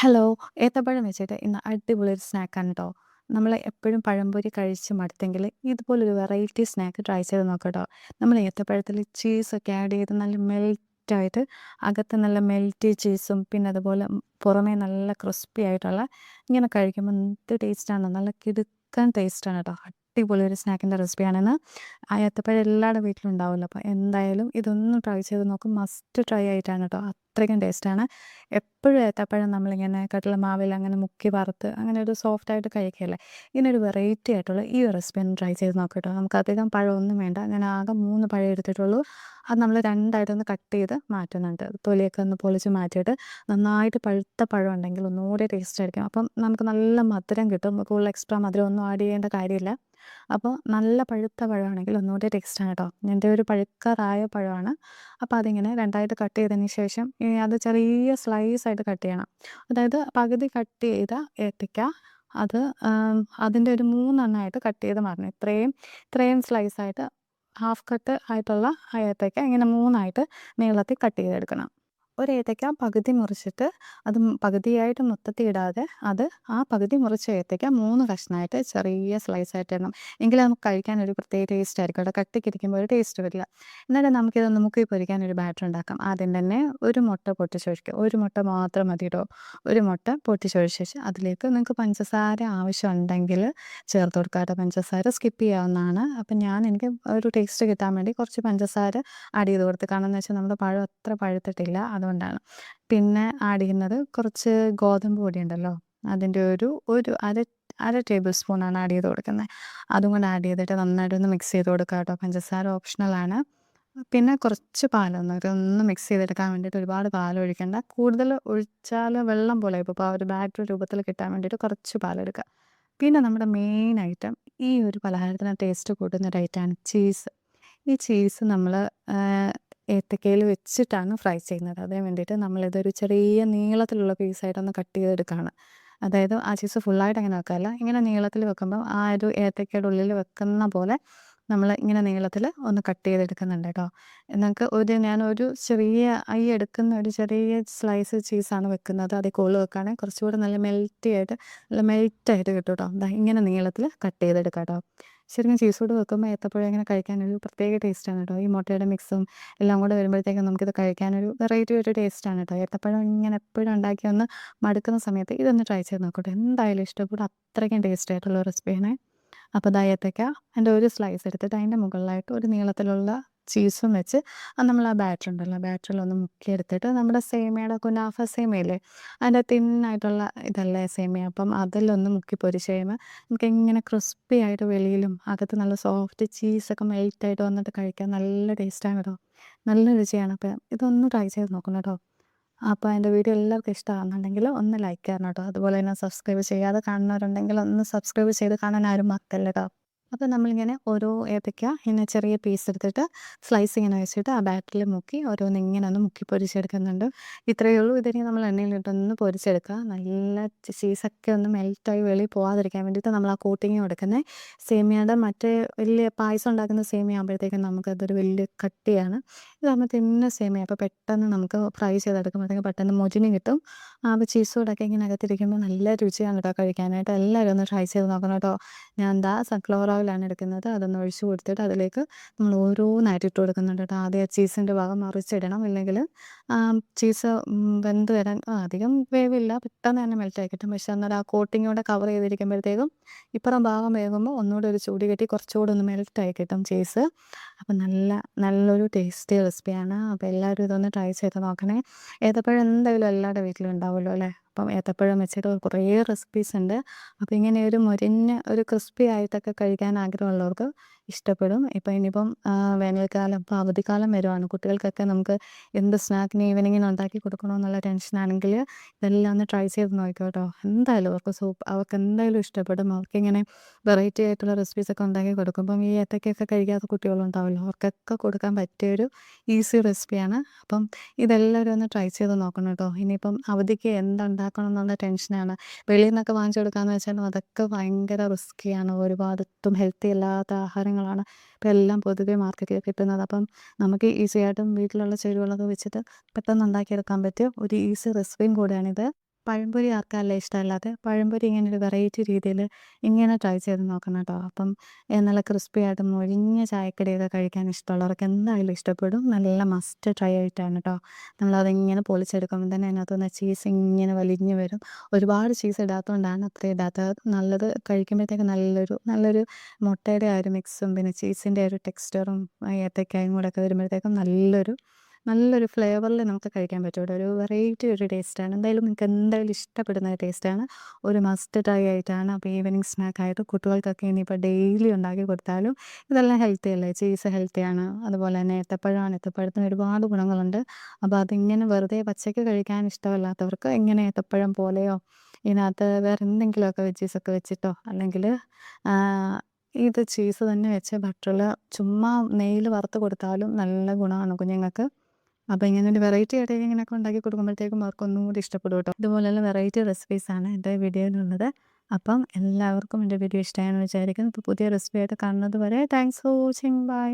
Hello! ഏത്തപ്പഴം വെച്ചിട്ട് ഇന്ന് അടിപൊളി ഒരു സ്നാക്കാണ് ട്ടോ. നമ്മള് എപ്പഴും പഴംപൊരി കഴിച്ച് മടുത്തെങ്കില് ഇതുപോലൊരു വെറൈറ്റി സ്നാക്ക് ട്രൈ ചെയ്ത് നോക്ക് ട്ടോ. നമ്മള് ഏത്തപ്പഴത്തില് ചീസൊക്കെ ആഡ് ചെയ്ത് നല്ല മെൽറ്റായിട്ട് അകത്ത് നല്ല മെൽറ്റി ചീസും പിന്നെ അതുപോലെ പുറമേ നല്ല ക്രിസ്പി ആയിട്ടുള്ള ഇങ്ങനെ കഴിക്കുമ്പോൾ എന്ത് ടേസ്റ്റാണ്. നല്ല കിടുക്കൻ ടേസ്റ്റാണ് ട്ടോ. അടിപൊളി ഒരു സ്നാക്കിൻ്റെ റെസിപ്പിയാണിന്ന്. ആ ഏത്തപ്പഴം എല്ലാവരുടെ വീട്ടിലും ഉണ്ടാവുമല്ലോ. അപ്പോൾ എന്തായാലും ഇതൊന്ന് ട്രൈ ചെയ്ത് നോക്ക്. മസ്റ്റ് ട്രൈ ആയിട്ടാണ് ട്ടോ. അത്രയ്ക്കും ടേസ്റ്റാണ്. എപ്പോഴും ഏത്തപ്പഴം നമ്മളിങ്ങനെ കടലമാവിൽ അങ്ങനെ മുക്കി വറുത്ത് അങ്ങനെ ഒരു സോഫ്റ്റായിട്ട് കഴിക്കുകയല്ലേ. ഇതിനൊരു വെറൈറ്റി ആയിട്ടുള്ള ഈ ഒരു റെസിപ്പി ഒന്ന് ട്രൈ ചെയ്ത് നോക്ക് ട്ടോ. നമുക്ക് അധികം പഴമൊന്നും വേണ്ട. ഞാൻ ആകെ 3 പഴം എടുത്തിട്ടുള്ളൂ. അത് നമ്മൾ രണ്ടായിട്ടൊന്ന് കട്ട് ചെയ്ത് മാറ്റുന്നുണ്ട്. തൊലിയൊക്കെ ഒന്ന് പൊളിച്ച് മാറ്റിയിട്ട് നന്നായിട്ട് പഴുത്ത പഴം ഉണ്ടെങ്കിൽ ഒന്നുകൂടി ടേസ്റ്റ് ആയിരിക്കും. അപ്പം നമുക്ക് നല്ല മധുരം കിട്ടും. കൂടുതൽ എക്സ്ട്രാ മധുരം ഒന്നും ആഡ് ചെയ്യേണ്ട കാര്യമില്ല. അപ്പോൾ നല്ല പഴുത്ത പഴമാണെങ്കിൽ ഒന്നുകൂടി ടേസ്റ്റാണ് കേട്ടോ. എൻ്റെ ഒരു പഴുക്കാറായ പഴമാണ്. അപ്പോൾ അതിങ്ങനെ രണ്ടായിട്ട് കട്ട് ചെയ്തതിന് ശേഷം അത് ചെറിയ സ്ലൈസായിട്ട് കട്ട് ചെയ്യണം. അതായത് പകുതി കട്ട് ചെയ്ത ഏത്തയ്ക്ക അത് അതിൻ്റെ ഒരു 3 എണ്ണമായിട്ട് കട്ട് ചെയ്ത് മാറ്റണം. ഇത്രയും സ്ലൈസായിട്ട് ഹാഫ് കട്ട് ആയിട്ടുള്ള ആ ഏത്തയ്ക്ക ഇങ്ങനെ 3ആയിട്ട് നീളത്തിൽ കട്ട് ചെയ്തെടുക്കണം. ഒരു ഏത്തയ്ക്ക പകുതി മുറിച്ചിട്ട് അത് പകുതിയായിട്ട് മൊത്തത്തിൽ ഇടാതെ അത് ആ പകുതി മുറിച്ച ഏത്തയ്ക്ക 3 കഷ്ണമായിട്ട് ചെറിയ സ്ലൈസായിട്ട് ഇടണം. എങ്കിലേ നമുക്ക് കഴിക്കാൻ ഒരു പ്രത്യേക ടേസ്റ്റ് ആയിരിക്കും. അവിടെ കട്ടിക്കിരിക്കുമ്പോൾ ഒരു ടേസ്റ്റ് വരില്ല. എന്നിട്ട് നമുക്കിതൊന്ന് മുക്കി പൊരിക്കാൻ ഒരു ബാറ്റർ ഉണ്ടാക്കാം. ആദ്യം തന്നെ ഒരു മുട്ട പൊട്ടിച്ചൊഴിക്കുക. ഒരു മുട്ട മാത്രം മതി ട്ടോ. ഒരു മുട്ട പൊട്ടിച്ചൊഴിച്ച ശേഷം അതിലേക്ക് നിങ്ങൾക്ക് പഞ്ചസാര ആവശ്യമുണ്ടെങ്കിൽ ചേർത്ത് കൊടുക്കുക ട്ടോ. പഞ്ചസാര സ്കിപ്പ് ചെയ്യാവുന്നതാണ്. അപ്പം എനിക്ക് ഒരു ടേസ്റ്റ് കിട്ടാൻ വേണ്ടി കുറച്ച് പഞ്ചസാര ആഡ് ചെയ്ത് കൊടുത്ത്. കാരണം എന്ന് വെച്ചാൽ നമ്മുടെ പഴം അത്ര പഴുത്തിട്ടില്ല, അതുകൊണ്ടാണ്. പിന്നെ ആഡ് ചെയ്യുന്നത് കുറച്ച് ഗോതമ്പ് പൊടി ഉണ്ടല്ലോ, അതിൻ്റെ ഒരു അര ടേബിൾ സ്പൂണാണ് ആഡ് ചെയ്ത് കൊടുക്കുന്നത്. അതും കൂടെ ആഡ് ചെയ്തിട്ട് നന്നായിട്ടൊന്ന് മിക്സ് ചെയ്ത് കൊടുക്കുക കേട്ടോ. പഞ്ചസാര ഓപ്ഷണലാണ്. പിന്നെ കുറച്ച് ഇതൊന്ന് മിക്സ് ചെയ്തെടുക്കാൻ വേണ്ടിയിട്ട് ഒരുപാട് പാലൊഴിക്കണ്ട. കൂടുതൽ ഒഴിച്ചാൽ വെള്ളം പോലെ ഇപ്പോൾ ആ ഒരു ബാറ്റർ രൂപത്തിൽ കിട്ടാൻ വേണ്ടിയിട്ട് കുറച്ച് പാലെടുക്കുക. പിന്നെ നമ്മുടെ മെയിൻ ഐറ്റം, ഈ ഒരു പലഹാരത്തിന് ടേസ്റ്റ് കൂട്ടുന്ന ഒരു ഐറ്റമാണ് ചീസ്. ഈ ചീസ് നമ്മൾ ഏത്തക്കയിൽ വെച്ചിട്ടാണ് ഫ്രൈ ചെയ്യുന്നത്. അതിന് വേണ്ടിയിട്ട് നമ്മളിതൊരു ചെറിയ നീളത്തിലുള്ള പീസായിട്ടൊന്ന് കട്ട് ചെയ്തെടുക്കുകയാണ്. അതായത് ആ ചീസ് ഫുള്ളായിട്ട് അങ്ങനെ വെക്കാനല്ല, ഇങ്ങനെ നീളത്തിൽ വെക്കുമ്പോൾ ആ ഒരു ഏത്തക്കയുടെ ഉള്ളിൽ വെക്കുന്ന പോലെ നമ്മൾ ഇങ്ങനെ നീളത്തിൽ ഒന്ന് കട്ട് ചെയ്തെടുക്കുന്നുണ്ട് കേട്ടോ. ഞാനൊരു ചെറിയ എടുക്കുന്ന ഒരു ചെറിയ സ്ലൈസ് ചീസാണ് വെക്കുന്നത്. അതിൽ കൂടുതൽ വെക്കുകയാണെങ്കിൽ കുറച്ചുകൂടെ നല്ല മെൽറ്റായിട്ട് കിട്ടും കേട്ടോ. ഇങ്ങനെ നീളത്തിൽ കട്ട് ചെയ്തെടുക്കാം കേട്ടോ. ശരിക്കും ചീസോട് വെക്കുമ്പോൾ ഏത്തപ്പഴം ഇങ്ങനെ കഴിക്കാനൊരു പ്രത്യേക ടേസ്റ്റാണ് കേട്ടോ. ഈ മുട്ടയുടെ മിക്സും എല്ലാം കൂടെ വരുമ്പോഴത്തേക്കും നമുക്കിത് കഴിക്കാനൊരു വെറൈറ്റി ഒരു ടേസ്റ്റാണ് കേട്ടോ. ഏത്തപ്പഴം ഇങ്ങനെ എപ്പോഴും ഉണ്ടാക്കി ഒന്ന് മടുക്കുന്ന സമയത്ത് ഇതൊന്ന് ട്രൈ ചെയ്ത് നോക്കട്ടെ. എന്തായാലും ഇഷ്ടപ്പെടും. അത്രയ്ക്കും ടേസ്റ്റ് ആയിട്ടുള്ള റെസിപ്പിയാണ്. അപ്പോൾ ഏത്തയ്ക്ക അതിൻ്റെ ഒരു സ്ലൈസ് എടുത്തിട്ട് അതിൻ്റെ മുകളിലായിട്ട് ഒരു നീളത്തിലുള്ള ചീസും വെച്ച് നമ്മൾ ആ ബാറ്റർ ഉണ്ടല്ലോ, ബാറ്ററിലൊന്ന് മുക്കിയെടുത്തിട്ട് നമ്മുടെ സേമിയയുടെ കുനാഫ സേമിയയില്ലേ, അതിൻ്റെ തിന്നായിട്ടുള്ള ഇതല്ലേ സേമിയ, അപ്പം അതിലൊന്ന് മുക്കി പൊരിച്ച് കഴിയുമ്പോൾ നമുക്കിങ്ങനെ ക്രിസ്പി ആയിട്ട് വെളിയിലും അകത്ത് നല്ല സോഫ്റ്റ് ചീസൊക്കെ മെൽറ്റായിട്ട് വന്നിട്ട് കഴിക്കാൻ നല്ല ടേസ്റ്റാണ് കേട്ടോ. നല്ല രുചിയാണ്. അപ്പം ഇതൊന്ന് ട്രൈ ചെയ്ത് നോക്കണം കേട്ടോ. അപ്പോൾ എൻ്റെ വീഡിയോ എല്ലാവർക്കും ഇഷ്ടമാകുന്നുണ്ടെങ്കിൽ ഒന്ന് ലൈക്ക് ചെയ്യണം കേട്ടോ. അതുപോലെ തന്നെ സബ്സ്ക്രൈബ് ചെയ്യാതെ കാണുന്നവരുണ്ടെങ്കിൽ ഒന്ന് സബ്സ്ക്രൈബ് ചെയ്ത് കാണാൻ ആരും മറക്കല്ല കേട്ടോ. അപ്പോൾ നമ്മളിങ്ങനെ ഓരോ ഏത്തയ്ക്ക ഇങ്ങനെ ചെറിയ പീസ് എടുത്തിട്ട് സ്ലൈസ് ഇങ്ങനെ വെച്ചിട്ട് ആ ബാറ്ററിൽ മുക്കി ഓരോന്ന് ഇങ്ങനെ ഒന്ന് മുക്കി പൊരിച്ചെടുക്കുന്നുണ്ട്. ഇത്രയേ ഉള്ളൂ. ഇതിനെ നമ്മൾ എണ്ണയിലിട്ടൊന്ന് പൊരിച്ചെടുക്കുക. നല്ല ചീസൊക്കെ ഒന്ന് മെൽറ്റായി വെളിയിൽ പോകാതിരിക്കാൻ വേണ്ടിയിട്ട് നമ്മൾ ആ കോട്ടിങ് കൊടുക്കുന്നത്. സേമിയയുടെ മറ്റേ വലിയ പായസം ഉണ്ടാക്കുന്ന സേമിയ ആകുമ്പോഴത്തേക്കും നമുക്കതൊരു വലിയ കട്ടിയാണ്. ഇതാകുമ്പോൾ തിന്ന സേമിയ, അപ്പോൾ പെട്ടെന്ന് നമുക്ക് ഫ്രൈ ചെയ്തെടുക്കുമ്പോഴത്തേക്കും പെട്ടെന്ന് മൊരിഞ്ഞ് കിട്ടും. അപ്പോൾ ചീസ് കൂടൊക്കെ ഇങ്ങനെ അകത്തിരിക്കുമ്പോൾ നല്ല രുചിയാണ് കേട്ടോ കഴിക്കാനായിട്ട്. എല്ലാവരും ഒന്ന് ട്രൈ ചെയ്ത് നോക്കണം കേട്ടോ. ഞാൻ സൺഫ്ലവർ ഓയിലാണ് എടുക്കുന്നത്. അതൊന്ന് ഒഴിച്ച് കൊടുത്തിട്ട് അതിലേക്ക് നമ്മൾ ഓരോന്നായിട്ട് ഇട്ട് കൊടുക്കുന്നുണ്ട് കേട്ടോ. ആദ്യം ചീസിൻ്റെ ഭാഗം മറിച്ചിടണം, ഇല്ലെങ്കിൽ ചീസ് വെന്ത് വരാൻ അധികം വേവില്ല, പെട്ടെന്ന് തന്നെ മെൽറ്റായി കിട്ടും. പക്ഷേ എന്നാൽ ആ കോട്ടിങ്ങോടെ കവർ ചെയ്തിരിക്കുമ്പോഴത്തേക്കും ഇപ്പുറം ഭാഗം വേകുമ്പോൾ ഒന്നുകൂടി ഒരു ചൂട് കെട്ടി കുറച്ചുകൂടി ഒന്ന് മെൽറ്റായി കിട്ടും ചീസ്. അപ്പം നല്ലൊരു ടേസ്റ്റി റെസിപ്പിയാണ്. അപ്പോൾ എല്ലാവരും ഇതൊന്ന് ട്രൈ ചെയ്ത് നോക്കണേ. ഏത്തപ്പഴം എന്തായാലും എല്ലാവരുടെ വീട്ടിലും ഉണ്ടാവുമല്ലോ അല്ലേ. അപ്പം ഏത്തപ്പഴം വെച്ചിട്ട് കുറേ റെസിപ്പീസ് ഉണ്ട്. അപ്പോൾ ഇങ്ങനെ ഒരു മൊരിഞ്ഞ ഒരു ക്രിസ്പി ആയിട്ടൊക്കെ കഴിക്കാൻ ആഗ്രഹമുള്ളവർക്ക് ഇഷ്ടപ്പെടും. ഇനിയിപ്പം വേനൽക്കാലം, ഇപ്പോൾ അവധിക്കാലം വരുവാണ്. കുട്ടികൾക്കൊക്കെ നമുക്ക് എന്ത് സ്നാക്കിന് ഈവനിങ്ങിന് ഉണ്ടാക്കി കൊടുക്കണമെന്നുള്ള ടെൻഷനാണെങ്കിൽ ഇതെല്ലാം ഒന്ന് ട്രൈ ചെയ്ത് നോക്കിക്കോ കേട്ടോ. എന്തായാലും അവർക്ക് എന്തായാലും ഇഷ്ടപ്പെടും. അവർക്കിങ്ങനെ വെറൈറ്റി ആയിട്ടുള്ള റെസിപ്പീസൊക്കെ ഉണ്ടാക്കി കൊടുക്കുമ്പം ഈ ഏത്തക്കയൊക്കെ കഴിക്കാത്ത കുട്ടികളുണ്ടാവുമല്ലോ, അവർക്കൊക്കെ കൊടുക്കാൻ പറ്റിയൊരു ഈസി റെസിപ്പിയാണ്. അപ്പം ഇതെല്ലാവരും ഒന്ന് ട്രൈ ചെയ്ത് നോക്കണം കേട്ടോ. ഇനിയിപ്പം അവധിക്ക് എന്തുണ്ടാക്കണം എന്നുള്ള ടെൻഷനാണ്. വെളിയിൽ നിന്നൊക്കെ വാങ്ങിച്ചു കൊടുക്കാമെന്ന് വെച്ചാലും അതൊക്കെ ഭയങ്കര റിസ്ക്കിയാണ്. ഒരുപാടൊട്ടും ഹെൽത്തി അല്ലാത്ത ആഹാരങ്ങളാണ് ഇപ്പം എല്ലാം പൊതുവെ മാർക്കറ്റിൽ കിട്ടുന്നത്. അപ്പം നമുക്ക് ഈസി ആയിട്ടും വീട്ടിലുള്ള ചേരുവകളൊക്കെ വെച്ചിട്ട് പെട്ടെന്ന് ഉണ്ടാക്കിയെടുക്കാൻ പറ്റിയ ഒരു ഈസി റെസിപ്പിയും കൂടെയാണിത്. പഴംപൊരി ആർക്കാല്ലേ ഇഷ്ടമല്ലാത്തെ? പഴംപൊരി ഇങ്ങനെ ഒരു വെറൈറ്റി രീതിയിൽ ഇങ്ങനെ ട്രൈ ചെയ്ത് നോക്കണം കേട്ടോ. അപ്പം നല്ല ക്രിസ്പി ആയിട്ട് മൊരിഞ്ഞ ചായക്കടിയൊക്കെ കഴിക്കാൻ ഇഷ്ടമുള്ളവർക്ക് എന്തായാലും ഇഷ്ടപ്പെടും. നല്ല മസ്റ്റ് ട്രൈ ആയിട്ടാണ് കേട്ടോ. നമ്മളതിങ്ങനെ പൊളിച്ചെടുക്കുമ്പോൾ തന്നെ അതിനകത്തുനിന്ന് ചീസ് ഇങ്ങനെ വലിഞ്ഞ് വരും. ഒരുപാട് ചീസ് ഇടാത്തതുകൊണ്ടാണ് അത്രയും ഇടാത്തത്. നല്ലത് കഴിക്കുമ്പോഴത്തേക്ക് നല്ലൊരു മുട്ടയുടെ ആ ഒരു മിക്സും പിന്നെ ചീസിൻ്റെ ഒരു ടെക്സ്ചറും ഏത്തയ്ക്കായും കൂടെയൊക്കെ വരുമ്പോഴത്തേക്കും നല്ലൊരു ഫ്ലേവറിൽ നമുക്ക് കഴിക്കാൻ പറ്റും കേട്ടോ. ഒരു വെറൈറ്റി ഒരു ടേസ്റ്റാണ്. എന്തായാലും നിങ്ങൾക്ക് എന്തായാലും ഇഷ്ടപ്പെടുന്ന ഒരു ടേസ്റ്റാണ്. ഒരു മസ്റ്റ് ട്രൈ ആയിട്ടാണ്. അപ്പോൾ ഈവനിങ് സ്നാക്കായിട്ട് കുട്ടികൾക്കൊക്കെ ഇനിയിപ്പോൾ ഡെയിലി ഉണ്ടാക്കി കൊടുത്താലും ഇതെല്ലാം ഹെൽത്തി അല്ലേ. ചീസ് ഹെൽത്തിയാണ്. അതുപോലെ തന്നെ ഏത്തപ്പഴമാണ്. ഏത്തപ്പഴത്തിന് ഒരുപാട് ഗുണങ്ങളുണ്ട്. അപ്പോൾ അതിങ്ങനെ വെറുതെ പച്ചയ്ക്ക് കഴിക്കാൻ ഇഷ്ടമല്ലാത്തവർക്ക് ഇങ്ങനെ ഏത്തപ്പഴം പോലെയോ ഇതിനകത്ത് വേറെ എന്തെങ്കിലുമൊക്കെ വെജീസൊക്കെ വെച്ചിട്ടോ അല്ലെങ്കിൽ ഇത് ചീസ് തന്നെ വെച്ച് ബട്ടറിൽ ചുമ്മാ നെയ്യിൽ വറുത്ത് കൊടുത്താലും നല്ല ഗുണമാണ് കുഞ്ഞുങ്ങൾക്ക്. അപ്പോൾ ഇങ്ങനെ ഒരു വെറൈറ്റി ആയിട്ട് ഇങ്ങനെയൊക്കെ ഉണ്ടാക്കി കൊടുക്കുമ്പോഴത്തേക്കും അവർക്ക് ഒന്നും കൂടി ഇഷ്ടപ്പെടും കേട്ടോ. ഇതുപോലെയുള്ള വെറൈറ്റി റെസിപ്പീസാണ് എൻ്റെ വീഡിയോയിലുള്ളത്. അപ്പം എല്ലാവർക്കും എൻ്റെ വീഡിയോ ഇഷ്ടമായെന്ന് വിചാരിക്കുന്നു. ഇപ്പോൾ പുതിയ റെസിപ്പി ആയിട്ട് കാണുന്നത് വരെ താങ്ക്സ് ഫോർ വാച്ചിങ്. ബൈ.